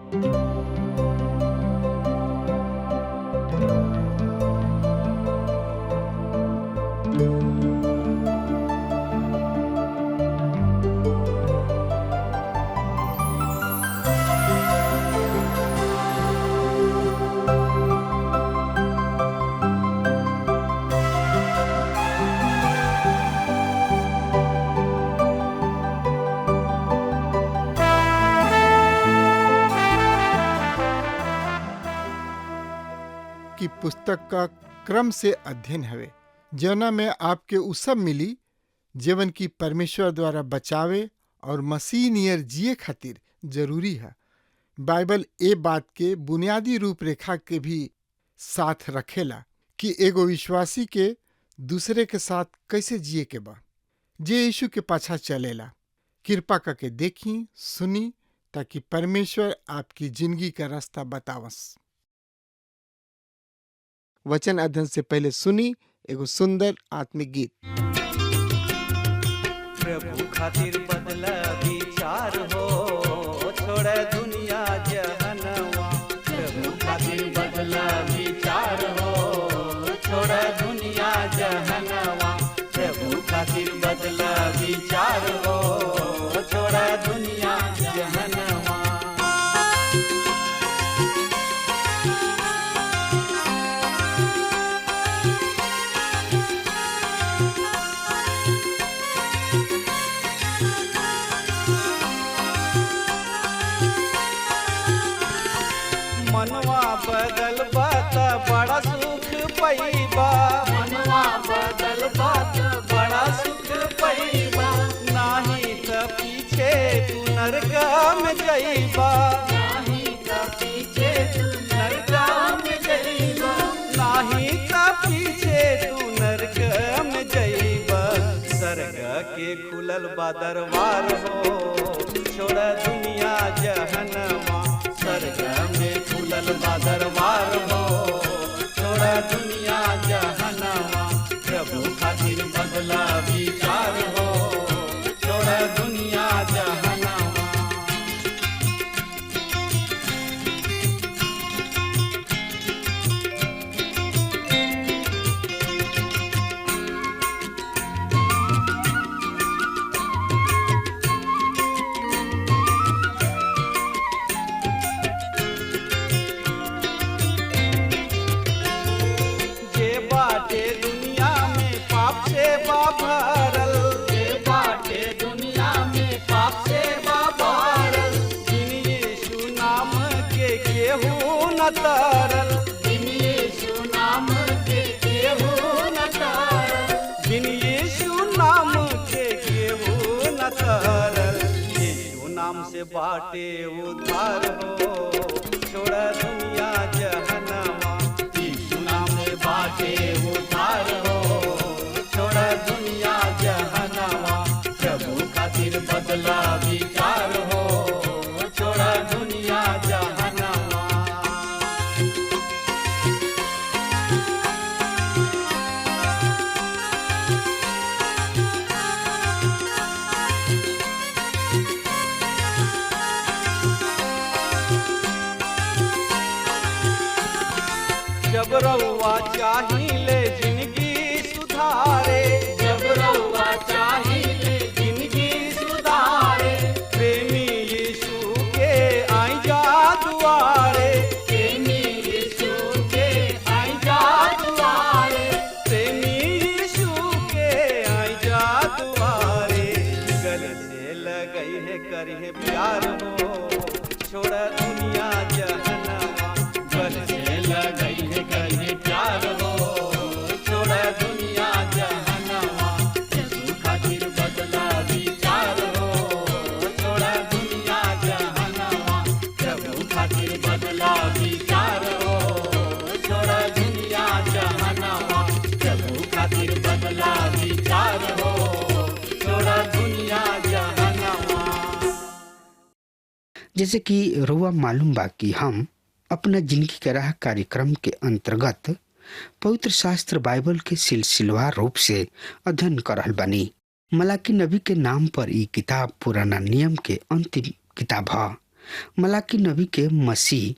की पुस्तक का क्रम से अध्ययन हवे, जौना में आपके उ सब मिली जीवन की परमेश्वर द्वारा बचावे और मसीह नियर जिए खातिर जरूरी है। बाइबल ए बात के बुनियादी रूपरेखा के भी साथ रखेला कि एगो विश्वासी के दूसरे के साथ कैसे जिए के बा। जे यीशु के पाछा चलेला, कृपा करके देखी सुनी ताकि परमेश्वर आपकी जिंदगी का रास्ता बतावस। वचन अध्ययन से पहले सुनी एगो सुंदर आत्मिक गीत। प्रभु खातिर बदला विचार हो, छोड़ दुनिया जहनवा। प्रभु खातिर बदला विचार हो, छोड़ दुनिया जहनवा। प्रभु खातिर बदला विचार हो, छोड़ दुनिया जहनवा। मनवा बदल बात बड़ा सुख पैबा। मनवा बदल बात बड़ा सुख पैबा। नाही त पीछे तू नरक में जइबा। नाही त पीछे तू नरक में जइबा। नाही त पीछे तू नरक में जइबा। स्वर्ग के खुलल बा दरबार हो, छोड़ दुनिया जहनवा। स्वर्ग में खुलल बा दरबार हो, छोड़ दुनिया जहनवा। प्रभु खातिर बदला विचार हो, छोड़ दुनिया जहनवा। भरल जे बाटे दुनिया में पाप से भरल। बिन यीशु नाम के केहू न तरल। बिन यीशु नाम के केहू न तरल। बिन यीशु नाम के केहू न तरल। यीशु नाम से बाटे उद्धार हो, छोड़ दुनिया जहनवा। यीशु नाम से बाटे उद्धार हो, छोड़ दुनिया जहनवा। प्रभु खातिर बदला विचार हो, छोड़ दुनिया जहनवा। जब रउआ चाहिए जिंदगी सुधारे। जब रउआ चाहिए जिंदगी सुधारे। प्रेमी यीशु के आई जा दुआरे। प्रेमी यीशु के आई जा दुआरे। प्रेमी यीशु के आई जा दुआरे। गले से लगई है करिए प्यार हो, छोड़ दुनिया जहनवा। गले से लगई है करिए प्यार हो, छोड़ दुनिया जहनवा। यीशु खातिर बदला विचार हो, छोड़ दुनिया जहनवा। प्रभु खातिर बदला विचार हो, छोड़ दुनिया जहनवा। प्रभु खातिर बदला विचार हो, छोड़ दुनिया जहनवा। जैसे कि रुआ मालूम बा कि हम अपना जिंदगी के राह कार्यक्रम के अंतर्गत पवित्र शास्त्र बाइबल के सिलसिलेवार रूप से अध्ययन कर रहल बानी। मलाकी नबी के नाम पर ई किताब पुराना नियम के अंतिम किताब है। मलाकी नबी के मसीह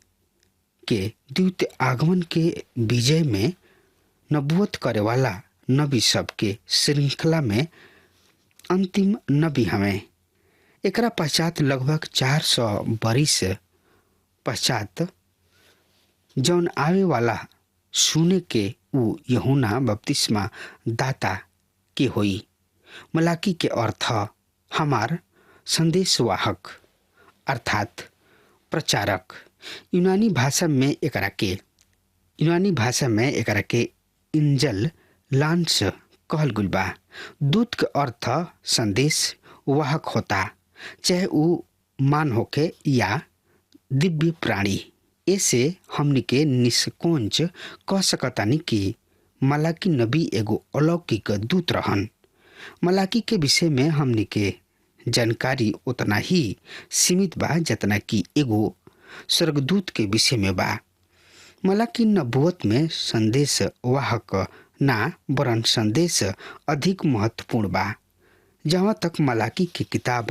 के द्वितीय आगमन के विजय में नबूवत करे वाला नबी सब के श्रृंखला में अंतिम नबी हमें। एकरा पश्चात लगभग 400 बरिस पश्चात जौन आवे वाला सुने के ऊ यूहन्ना बपतिस्मा दाता के होई। मलाकी के अर्थ हमार संदेशवाहक अर्थात प्रचारक। यूनानी भाषा में एकरा के इंजल लांस कहल गुल बा। दूत के अर्थ संदेश वाहक होता, चाहे ऊ मान होके या दिव्य प्राणी। ऐसे हमनी के निष्कोच कह सकतानी कि मलाकी नबी एगो अलौकिक दूत रहन। मलाकी के विषय में हमनी के जानकारी उतना ही सीमित बा जितना कि एगो स्वर्गदूत के विषय में बा। मलाकी नबूवत में संदेश वाहक ना वरन संदेश अधिक महत्वपूर्ण बा। जहाँ तक मलाकी की किताब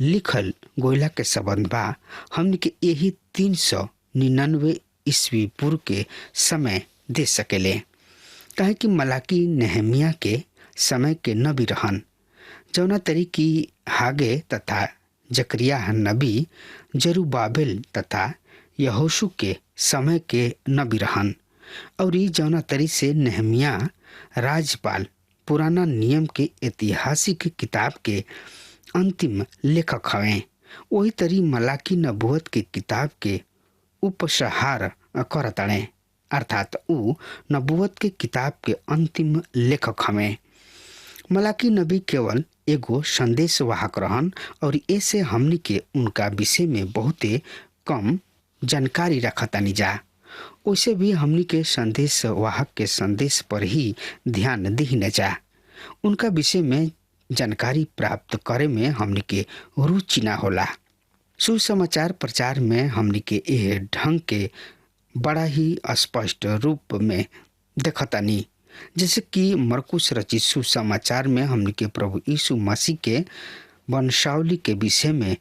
लिखल गोयला के संबंध बा, हमने के यही 399 ईस्वी पूर्व के समय दे सकेले। काहे कि मलाकी नेहमिया के समय के नबी रहन, जौना तरी की हागे तथा जकरिया नबी जरुब्बाबिल तथा यहोशू के समय के नबी रहन। और जौना तरी से नेहमिया राजपाल पुराना नियम के ऐतिहासिक किताब के अंतिम लेखक हवे, वही तरी मलाकी नबूवत के किताब के उपसंहार करताड़े, अर्थात ऊ नबूवत के किताब के अंतिम लेखक हवे। मलाकी नबी केवल एगो संदेश वाहक रहन और ऐसे हमनी के उनका विषय में बहुते कम जानकारी रखतानी जा। उसे भी हमनी के संदेश वाहक के संदेश पर ही ध्यान दी न जा। उनका विषय में जानकारी प्राप्त करे में हमनी के रुचि ना होला। सुसमाचार प्रचार में हमनी के यह ढंग के बड़ा ही स्पष्ट रूप में देखतानी, जैसे कि मरकुस रचित सुसमाचार में हमनी के प्रभु यीशु मसीह के वंशावली के विषय में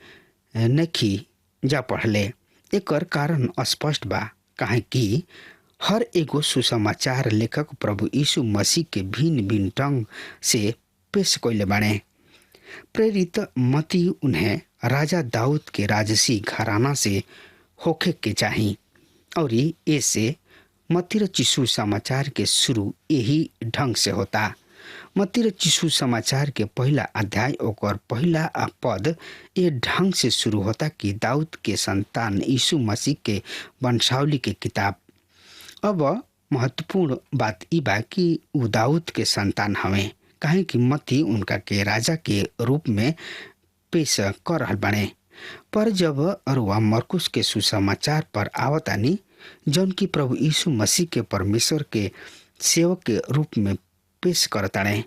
नहीं जा पढ़ले। एकर कारण स्पष्ट बा, काहे कि हर एगो सुसमाचार लेखक प्रभु यीशु मसीह के भिन्न भिन्न ढंग से पेश कइले बाणे। प्रेरित मती उन्हें राजा दाऊद के राजसी घराना से होखे के चाही और ऐसे मती रचित सुसमाचार के शुरू यही ढंग से होता। मती रचित सुसमाचार के पहला अध्याय ओकर पहला पद ये ढंग से शुरू होता कि दाऊद के संतान यीशु मसीह के वंशावली के किताब। अब महत्वपूर्ण बात ई बा कि ऊ दाऊद के संतान हवे, काहे कि मती उनका के राजा के रूप में पेश कर रहल बाणे। पर जब अरुआ मरकुस के सुसमाचार पर आवतानी, जौन की प्रभु यीशु मसीह के परमेश्वर के सेवक के रूप में पेश करताड़े,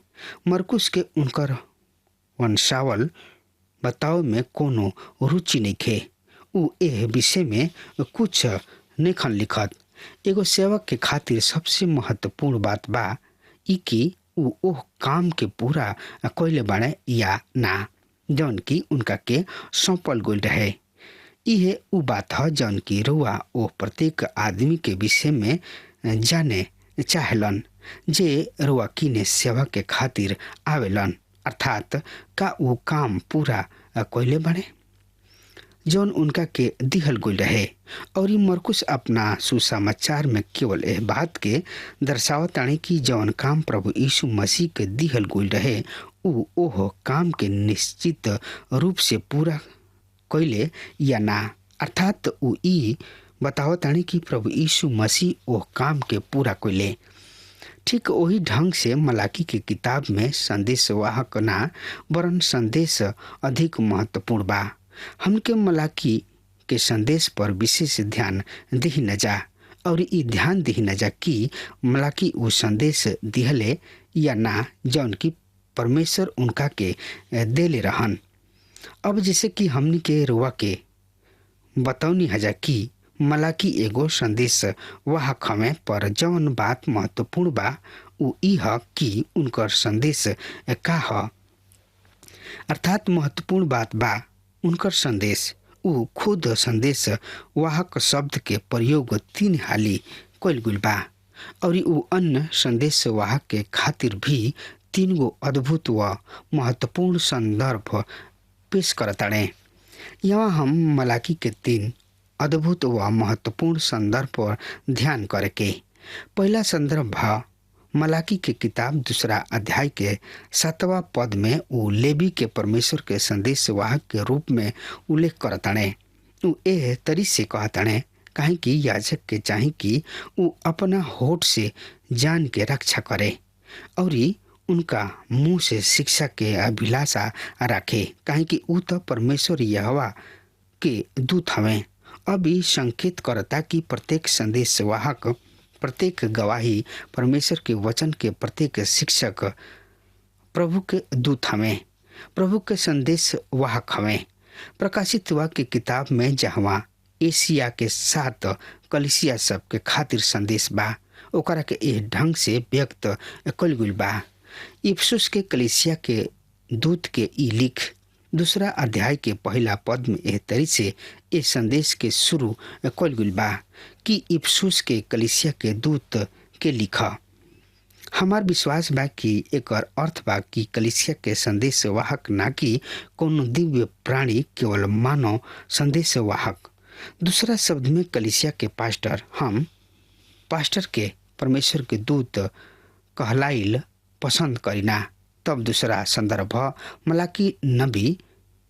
मरकुस के उनकर वंशावल बताओ में कोनो रुचि नहीं खे। ऊ एह विषय में कुछ नहीं लिखत। एगो सेवक के खातिर सबसे महत्वपूर्ण बात बा ई कि ऊ ओह काम के पूरा कइले बाड़े या ना जौन की उनका के सौंपल गइल रहे। इहे ऊ बात ह जौन की रुआ ओ प्रत्येक आदमी के विषय में जाने चाहेलन जे रुआ किने सेवा के खातिर आवेलन, अर्थात का ऊ काम पूरा कइले बाड़े जौन उनका के दिहल गइल रहे। और ई मरकुस अपना सुसमाचार में केवल एह बात के दर्शावतानी कि जौन काम प्रभु यीशु मसीह के दिहल गइल रहे ऊ ओह काम के निश्चित रूप से पूरा कइले या ना, अर्थात ऊ ई बतावतानी कि प्रभु यीशु मसीह ओह काम के पूरा कइले। ठीक वही ढंग से मलाकी की किताब में संदेश वाहक ना वरन संदेश अधिक महत्वपूर्ण बा। हमके मलाकी के संदेश पर विशेष ध्यान दी न जा और ई ध्यान दी न जा कि मलाकी वो संदेश दिहले या ना जौन की परमेश्वर उनका के देले रहन। अब जैसे कि हमनी के रुआ के बतौनी हजा कि मलाकी एगो संदेश वाहक हमें, पर जौन बात महत्वपूर्ण बा ऊ ई ह कि उनकर संदेश का ह, अर्थात महत्वपूर्ण बात बा उनकर संदेश ऊ खुद संदेश वाहक शब्द के प्रयोग 3 हाली कइल गइल बा और ऊ अन्य संदेश वाहक के खातिर भी 3 गो अद्भुत व महत्वपूर्ण संदर्भ पेश करताड़े। यहाँ हम मलाकी के 3 अद्भुत व महत्वपूर्ण संदर्भ पर ध्यान करे के। पहला संदर्भ मलाकी के किताब 2 अध्याय के 7वां पद में ऊ लेवी के परमेश्वर के संदेश वाहक के रूप में उल्लेख करताड़े। ऊ एह तरी से कहताड़े काहे कि याजक के चाही कि ऊ अपना होठ से जान के रक्षा करे और उनका मुंह से शिक्षा के अभिलाषा रखे, काहे कि ऊ तो परमेश्वर यहोवा के दूत हवे। अभी संकेत करता कि प्रत्येक संदेश वाहक, प्रत्येक गवाही, परमेश्वर के वचन के प्रत्येक शिक्षक प्रभु के दूत हवे, प्रभु के संदेश वाहक हवे। प्रकाशित वाक्य किताब में जहाँ एशिया के 7 कलिसिया सब के खातिर संदेश बा, ओकरा के एह ढंग से व्यक्त कइल गइल बा। इफिसुस के कलिसिया के दूत के ई लिख 2 अध्याय के 1 पद में एह तरी से ए संदेश के शुरू कइल गइल बा कि इफिसुस के कलिसिया के दूत के लिखा। हमार विश्वास बा कि एकर अर्थ बा कि कलिसिया के संदेश वाहक ना कि कोनो दिव्य प्राणी, केवल मानव संदेश वाहक। दूसरा शब्द में कलिसिया के पास्टर, हम पास्टर के परमेश्वर के दूत कहलाइल पसंद करीना। तब दूसरा संदर्भ मलाकी नबी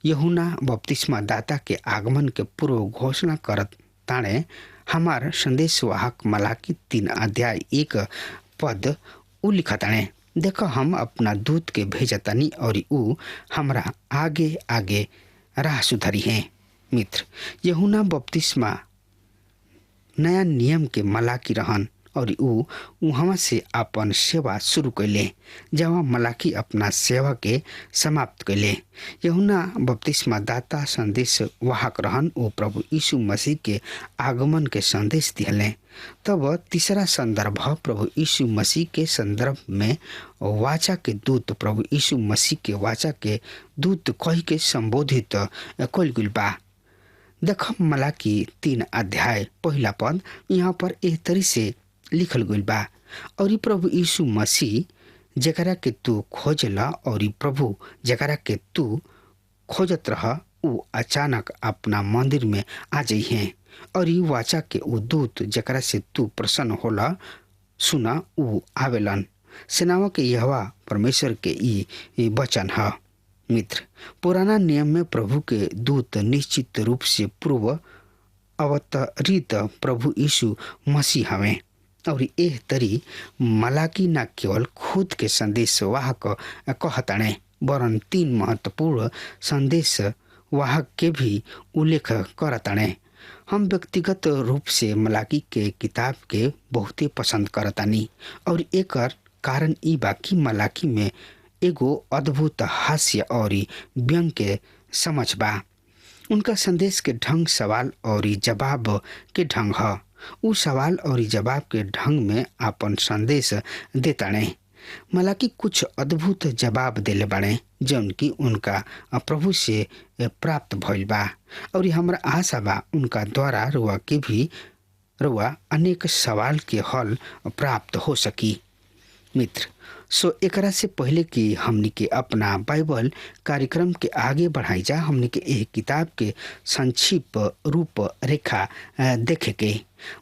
यूहन्ना बपतिस्मा दाता के आगमन के पूर्व घोषणा करत ताणे हमार संदेश वाहक मलाकी 3 अध्याय 1 पद ऊ लिखताणे, देखो हम अपना दूत के भेजतानी और ऊ हमरा आगे आगे राह सुधरी है। मित्र, यूहन्ना बपतिस्मा नया नियम के मलाकी रहन और ऊ वहाँ से अपन सेवा शुरू कैले जहाँ मलाकी अपना सेवा के समाप्त कैले। यूहन्ना बपतिस्मा दाता संदेश वाहक रहन, वो प्रभु यीशु मसीह के आगमन के संदेश दिले। तब तीसरा संदर्भ प्रभु यीशु मसीह के संदर्भ में वाचा के दूत, प्रभु यीशु मसीह के वाचा के दूत कह के संबोधित कइल गइल बा। देखो मलाकी 3 अध्याय 1 पद यहाँ पर एह तरी से लिखल गइल बा, और प्रभु यीशु मसीह जकरा के तू खोजला और प्रभु जकरा के तू खोजत रह, ऊ अचानक अपना मंदिर में आ जाइ हैं और ई वाचा के ऊ दूत जकरा से तू प्रसन्न होला सुना ऊ आवेलन। सेनाओं के यहोवा परमेश्वर के ई वचन है। मित्र, पुराना नियम में प्रभु के दूत निश्चित रूप से पूर्व अवतरित प्रभु यीशु मसीह हवे और एह तरी मलाकी न केवल खुद के संदेश वाहक कहताणे वरन 3 महत्वपूर्ण संदेश वाहक के भी उल्लेख करताणे। हम व्यक्तिगत रूप से मलाकी के किताब के बहुते पसंद करतानी और एकर कारण ई बा कि मलाकी में एगो अद्भुत हास्य और व्यंग के समझ बा। उनका संदेश के ढंग सवाल और जवाब के ढंग है। उ सवाल और जवाब के ढंग में आपन संदेश देताणे। मलाकी कुछ अद्भुत जवाब देले बाड़े जौन की उनका प्रभु से प्राप्त भइल बा और हमरा आशा बा उनका द्वारा रुआ अनेक सवाल के हल प्राप्त हो सकी। मित्र, एकरा से पहले कि हमनी के अपना बाइबल कार्यक्रम के आगे बढ़ाई जा, हमनी के एक किताब के संक्षिप्त रूप रेखा देखे के।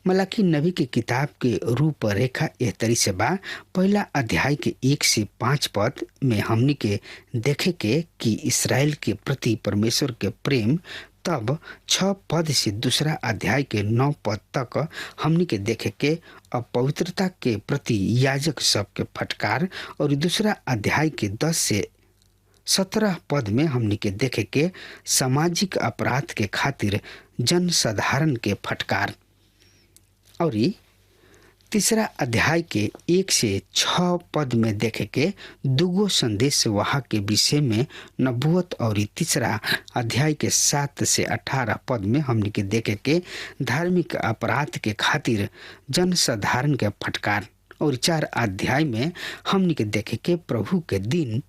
मलाकी नबी के किताब के रूप रेखा एह तरी से बा। पहला अध्याय के 1 से 5 पद में हमनी के देखे के कि इसराइल के प्रति परमेश्वर के प्रेम। तब 6 पद से दूसरा अध्याय के 9 पद तक हमनी के देखे के अपवित्रता के प्रति याजक सब के फटकार और दूसरा अध्याय के 10 से 17 पद में हमनी के देखे के सामाजिक अपराध के खातिर जन साधारण के फटकार और तीसरा अध्याय के 1 से 6 पद में देखे के दुगो संदेश वाहक के विषय में नबूवत और तीसरा अध्याय के 7 से 18 पद में हमने के देखे के धार्मिक अपराध के खातिर जन साधारण के फटकार और 4 अध्याय में हमने के देखे के प्रभु के दिन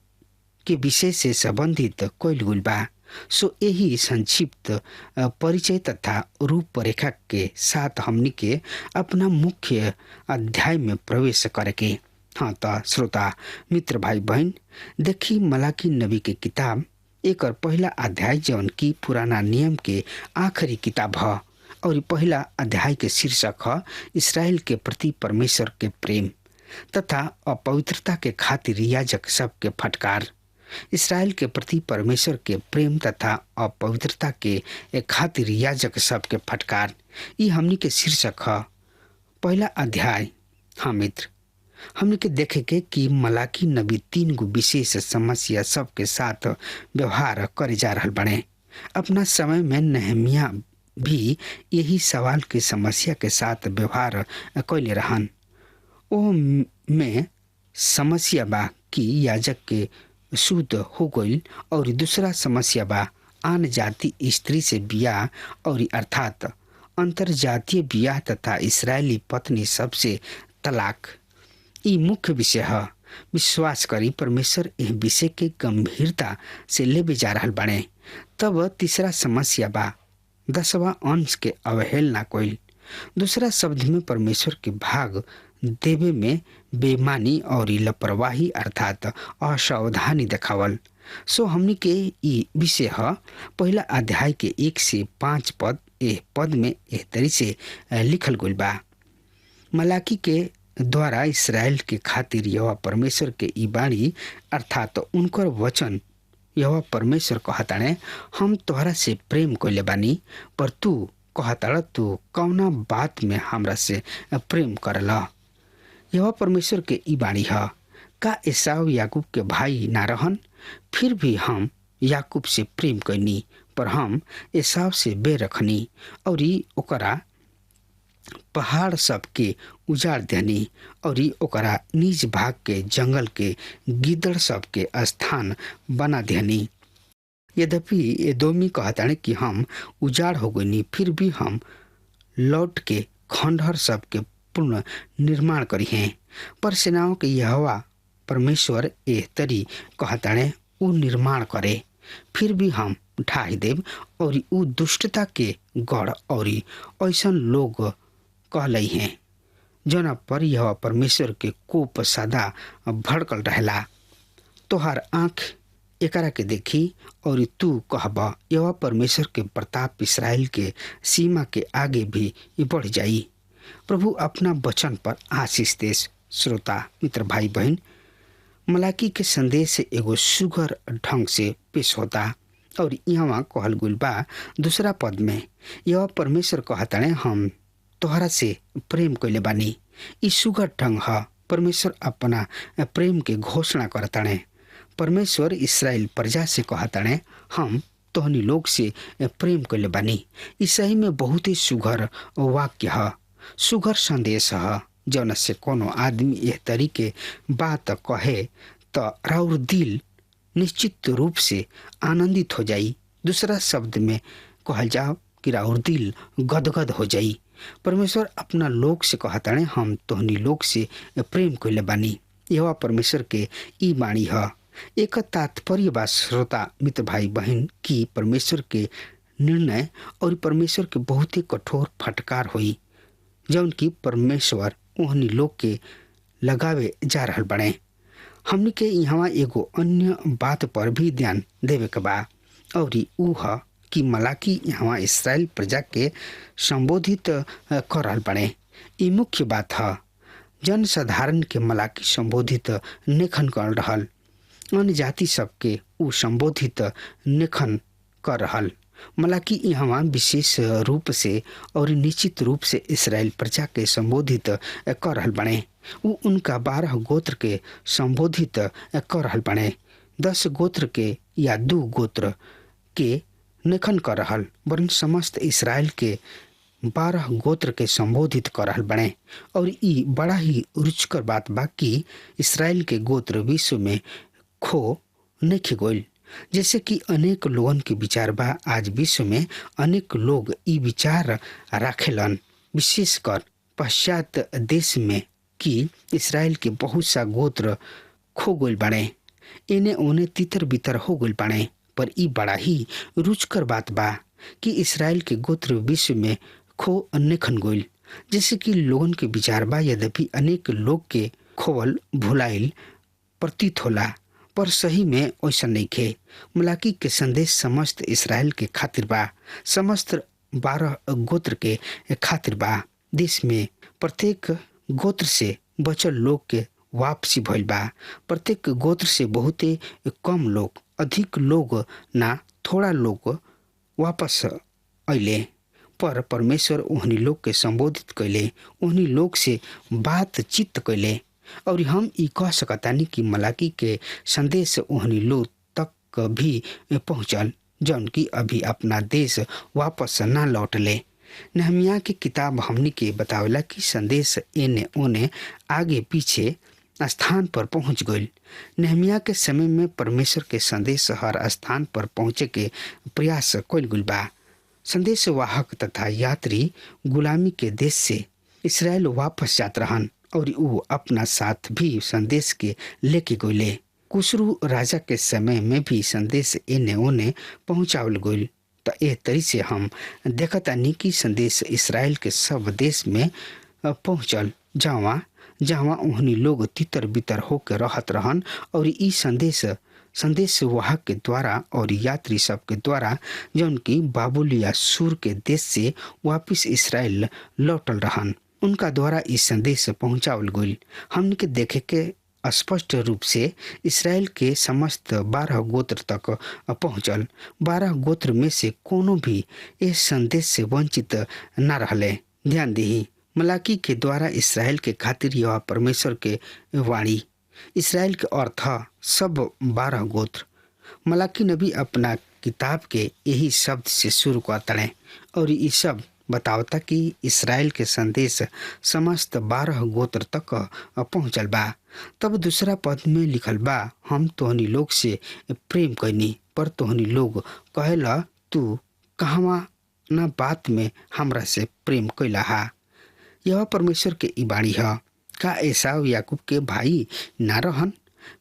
के विषय से संबंधित कइल गइल बा सो यही संक्षिप्त परिचय तथा रूपरेखा के साथ हमनी के अपना मुख्य अध्याय में प्रवेश करके। हाँ तो श्रोता मित्र भाई बहन, देखी मलाकी नबी के किताब एक और पहला अध्याय जौन की पुराना नियम के आखिरी किताब है और पहला अध्याय के शीर्षक है इसराइल के प्रति परमेश्वर के प्रेम तथा अपवित्रता के खातिर याजक सब के फटकार। इसराइल के प्रति परमेश्वर के प्रेम तथा अपवित्रता के खातिर याजक सब के फटकार, ये हमनी के शीर्षक है पहला अध्याय। हाँ मित्र, हमने के देखे के कि मलाकी नबी 3 गो विशेष समस्या सबके साथ व्यवहार करे जा रहा बने। अपना समय में नहमिया भी यही सवाल के समस्या के साथ व्यवहार कैले रहन। ओ में समस्या बा कि याजक के शुद्ध हो गई और दूसरा समस्या बा आन जाति स्त्री से बियाह और अर्थात अंतरजातीय बियाह तथा इस्राएली पत्नी सबसे तलाक। ई मुख्य विषय है। विश्वास करी परमेश्वर यह विषय के गंभीरता से ले जा रहा बने। तब तीसरा समस्या बा 10वां अंश के अवहेलना कोई। दूसरा शब्द में परमेश्वर के भाग देवे में बेईमानी और लापरवाही अर्थात असावधानी देखावल। सो हमनी के ई विषय है पहला अध्याय के 1 से 5 पद। ए पद में एह तरी से लिखल गइल बा। मलाकी के द्वारा इसराइल के खातिर यहोवा परमेश्वर के ई बाणी अर्थात उनकर वचन यहोवा परमेश्वर कहताणे, हम तोहरा से प्रेम कइले बानी, पर तू कहताड़ तू कौना बात में हमरा से प्रेम करला। यहोवा परमेश्वर के ई बाणी है, का एसाव याकूब के भाई ना रहन? फिर भी हम याकूब से प्रेम कैनी, पर हम एसाव से बे रखनी और ओकरा पहाड़ सब के उजाड़ देनी और ओकरा निज भाग के जंगल के गिदड़ सब के स्थान बना देनी। यद्यपि एदोमी कहताने कि हम उजाड़ हो गईनी, फिर भी हम लौट के खंडहर सब के पुनः निर्माण करी हैं। पर सेनाओं के यहोवा परमेश्वर एह तरी कहताने उ निर्माण करे, फिर भी हम ढाई देव और उ दुष्टता के गढ़ और ऐसन लोग कहलई हैं जना पर यह परमेश्वर के कोप सदा भड़कल रहेला। तोहार आँख एकरा के देखी और तू कहब यह परमेश्वर के प्रताप इसराइल के सीमा के आगे भी बढ़ जाई। प्रभु अपना वचन पर आशीष देश। श्रोता मित्र भाई बहन, मलाकी के संदेश एगो सुगर ढंग से पेश होता और यहाँ कहल गुल बा दूसरा पद में यह परमेश्वर कहताने, हम तोहरा से प्रेम कैले बानी। ई सुगर ढंग है। परमेश्वर अपना प्रेम के घोषणा करताने। परमेश्वर इसराइल प्रजा से कहताने, हम तोहनी लोग से प्रेम कैले बानी। ई सही में बहुत ही सुघर वाक्य है, सुघर संदेश है, जौन से कोनो आदमी यह तरीके बात कहे तो राउर दिल निश्चित रूप से आनंदित हो जाई। दूसरा शब्द में कहल जाओ कि राउर दिल गदगद हो जाई। परमेश्वर अपना लोग से कहताने, हम तोहनी लोग से प्रेम कैले बानी। यह परमेश्वर के ई बाणी है। एक तात्पर्य बा श्रोता मित्र भाई बहन की परमेश्वर के निर्णय और परमेश्वर के बहुत ही कठोर फटकार हुई जौन की परमेश्वर ओहनी लोग के लगावे जा रहल बने। हमनी के यहाँ एगो अन्य बात पर भी ध्यान देवे के बा और ऊ है कि मलाकी यहाँ इसराइल प्रजा के संबोधित कर रहल बने। ई मुख्य बात है। जन साधारण के मलाकी संबोधित नेखन कर रहल, अन्य जाति सबके ऊ संबोधित नेखन कर रहल। मलाकी यहाँ विशेष रूप से और निश्चित रूप से इसराइल प्रजा के संबोधित कर रहल बने। ऊ उनका 12 गोत्र के संबोधित कर रहल बने। 10 गोत्र के या 2 गोत्र के नेखन कर रहल, वरन समस्त इसराइल के 12 गोत्र के संबोधित कर रहल बने। और ई बड़ा ही रुचिकर बात बा कि इसराइल के गोत्र विश्व में खो नहीं गोल। जैसे कि अनेक लोगन के विचार बा, आज विश्व में अनेक लोग ई विचार राखेलन, विशेषकर पश्चात देश में, कि इसराइल के बहुत सा गोत्र खो गइल बाड़े, इन्हें ओने तितर बितर हो गइल बाड़े। पर ई बड़ा ही रुचकर बात बा कि इसराइल के गोत्र विश्व में खो अनेखन गोइल, जैसे कि लोगन के विचार बा। यद्यपि अनेक लोग के खोवल भुलाइल प्रतीत होला, पर सही में ऐसा नहीं खे। मलाकी के संदेश समस्त इसराइल के खातिर बा, समस्त 12 गोत्र के खातिर बा। देश में प्रत्येक गोत्र से बचल लोग के वापसी भइल बा। प्रत्येक गोत्र से बहुते कम लोग, अधिक लोग ना थोड़ा लोग वापस अइले, पर परमेश्वर ओहनी लोग के संबोधित कैले, ओहनी लोग से बातचीत कैले। और हम ई कह सकतानी कि मलाकी के संदेश ओहनी लोग तक भी पहुंचल जौन की अभी अपना देश वापस ना लौटले। नहमिया की किताब हमनी के बतावेला कि संदेश एने ओने आगे पीछे स्थान पर पहुंच गई। नहमिया के समय में परमेश्वर के संदेश हर स्थान पर पहुंचे के प्रयास कइल गइल बा। संदेश वाहक तथा यात्री गुलामी के देश से इसराइल वापस जात रहन और वो अपना साथ भी संदेश के लेके गइले। कुशरू राजा के समय में भी संदेश एने ओने पहुंचावल गइल। तो ए तरी से हम देखतानी कि संदेश इसराइल के सब देश में पहुंचल, जहाँ उहनी लोग तितर बितर होकर रहत रहन। और ई संदेश वाहक के द्वारा और यात्री सब के द्वारा जौन की बाबुल या सूर के देश से वापिस इसराइल लौटल रहन, उनका द्वारा इस संदेश पहुंचावल गइल। हमने के देखे के स्पष्ट रूप से इसराइल के समस्त 12 गोत्र तक पहुंचल। 12 गोत्र में से कोनो भी इस संदेश से वंचित न रहले। ध्यान दी, मलाकी के द्वारा इसराइल के खातिर यह परमेश्वर के वाणी। इसराइल के अर्थ सब 12 गोत्र। मलाकी नबी अपना किताब के यही शब्द से शुरू करता है और ये सब बतावता कि इसराइल के संदेश समस्त 12 गोत्र तक पहुंचल बा। तब दूसरा पद में लिखल बा, हम तोहनी लोग से प्रेम कैनी, पर तोहनी लोग कहेला तू कहवा न बात में हमरा से प्रेम कैला हा। यह परमेश्वर के ई बाणी है। का एसाव याकूब के भाई ना रहन?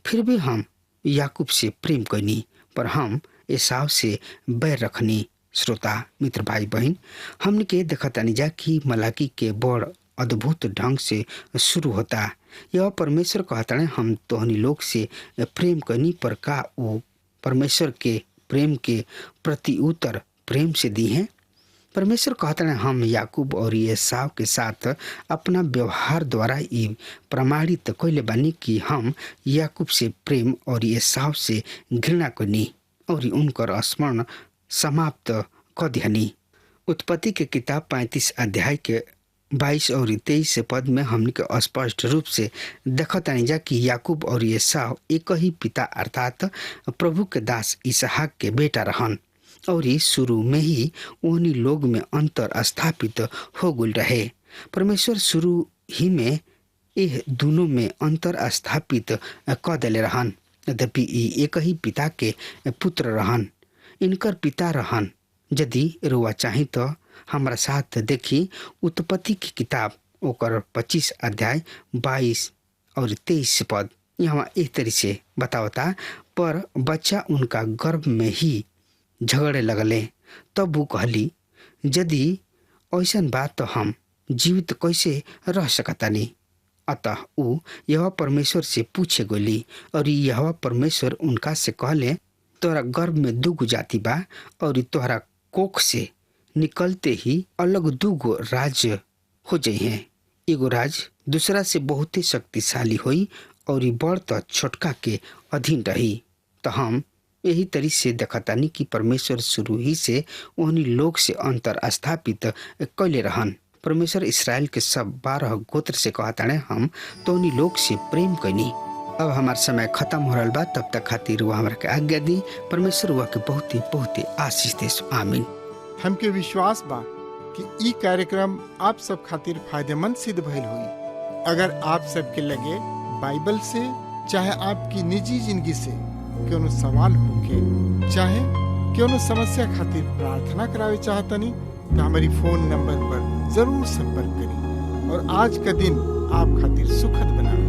फिर भी हम याकूब से प्रेम कैनी, पर हम एसाव से बैर रखनी। श्रोता मित्र भाई बहन, हमने के देखतानी जा कि मलाकी के बड़ अद्भुत ढंग से शुरू होता। यह परमेश्वर कहता है हम तोहनी लोग से प्रेम करनी, पर का वो परमेश्वर के प्रेम के प्रति उत्तर प्रेम से दी है। परमेश्वर कहता है हम याकूब और एसाव के साथ अपना व्यवहार द्वारा ये प्रमाणित कैले बानी कि हम याकूब से प्रेम और एसाव से घृणा करनी और उनकर स्मरण समाप्त कर दिहनी। उत्पत्ति के किताब 35 अध्याय के 22 और 23 पद में हमने के स्पष्ट रूप से देखतानी जा कि याकूब और एसाव एक ही पिता अर्थात प्रभु के दास इसहाक के बेटा रहन और शुरू में ही उन्हीं लोग में अंतर स्थापित हो गल रहे। परमेश्वर शुरू ही में यह दोनों में अंतर स्थापित कर दिले रहन। यद्यपि एक ही पिता के पुत्र रहन, इनकर पिता रहन। यदि रुआ चाही तो हमारा साथ देखी उत्पत्ति की किताब ओकर 25 अध्याय 22 और 23 पद। यहाँ एक तरी से बतावता, पर बच्चा उनका गर्भ में ही झगड़े लगले। तब वो कहली, यदि ऐसन बात तो हम जीवित कैसे रह सकतानी। अतः वो यह परमेश्वर से पूछे गोली और यह परमेश्वर उनका से कहले, तोहरा गर्भ में दुगो जाति बा और तोहरा कोख से निकलते ही अलग दुगो राज्य हो जाइए। एगो राज दूसरा से बहुत ही शक्तिशाली हुई और बड़ तो छोटका के अधीन रही। तो हम यही तरी से देखतानी कि परमेश्वर शुरू ही से उन्हीं लोग से अंतर स्थापित कैले रहन। परमेश्वर इसराइल के सब 12 गोत्र से कहता है हम तो उन्हीं लोग से प्रेम कैनी। अब हमार समय खत्म हो रहा बा, तब तक खातिर वो हमारे के आज्ञा दी। परमेश्वर हुआ के बहुत ही आशीष दे। आमीन। हमके विश्वास बा कि ई कार्यक्रम आप सब खातिर फायदेमंद सिद्ध भइल हुई। अगर आप सबके लगे बाइबल से चाहे आपकी निजी जिंदगी से कोनो सवाल होके चाहे कोनो समस्या खातिर प्रार्थना करावे चाहतनी तो हमारी फोन नंबर पर जरूर संपर्क करें और आज का दिन आप खातिर सुखद बनावे।